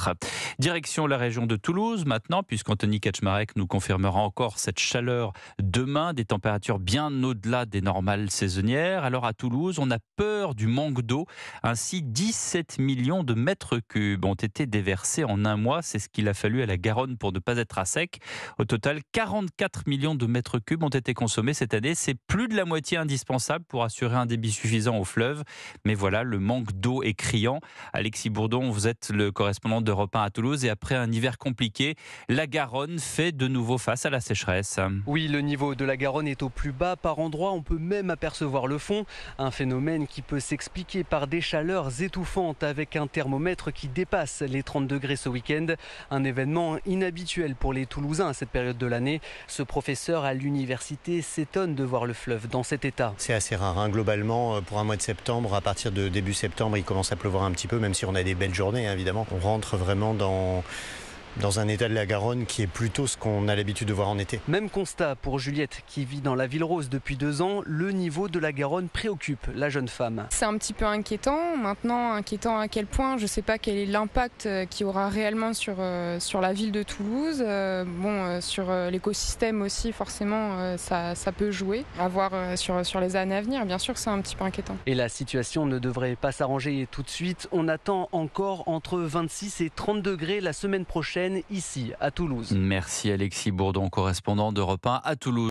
km. Direction la région de Toulouse maintenant, puisqu'Anthony Kaczmarek nous confirmera encore cette chaleur demain, des températures bien au-delà des normales saisonnières. Alors à Toulouse, on a peur du manque d'eau. Ainsi, 17 millions de mètres cubes ont été déversés en un mois. C'est ce qu'il a fallu à la Garonne pour ne pas être à sec. Au total, 44 millions de mètres cubes ont été consommés cette année. C'est plus de la moitié indispensable pour assurer un débit suffisant au fleuve. Mais voilà, le manque d'eau est criant. Alexis Bourdon, vous êtes le correspondant d'Europe 1 à Toulouse et après un hiver compliqué, la Garonne fait de nouveau face à la sécheresse. Oui, le niveau de la Garonne est au plus bas. Par endroits, on peut même apercevoir le fond. Un phénomène qui peut s'expliquer par des chaleurs étouffantes avec un thermomètre qui dépasse les 30 degrés ce week-end. Un événement inhabituel pour les Toulousains à cette période de l'année. Ce professeur à l'université s'étonne de voir le fleuve dans cet état. C'est assez rare, hein. Globalement, pour un mois de septembre, à partir de début septembre, il commence à pleuvoir un petit peu, même si on a des belles journées, hein, évidemment. On rentre vraiment dans un état de la Garonne qui est plutôt ce qu'on a l'habitude de voir en été. Même constat pour Juliette qui vit dans la Ville Rose depuis 2 ans. Le niveau de la Garonne préoccupe la jeune femme. C'est un petit peu inquiétant. Maintenant, inquiétant à quel point, je ne sais pas quel est l'impact qu'il y aura réellement sur la ville de Toulouse. Sur l'écosystème aussi, forcément, ça peut jouer. À voir sur les années à venir, bien sûr, c'est un petit peu inquiétant. Et la situation ne devrait pas s'arranger tout de suite. On attend encore entre 26 et 30 degrés la semaine prochaine ici à Toulouse. Merci Alexis Bourdon, correspondant d'Europe 1 à Toulouse.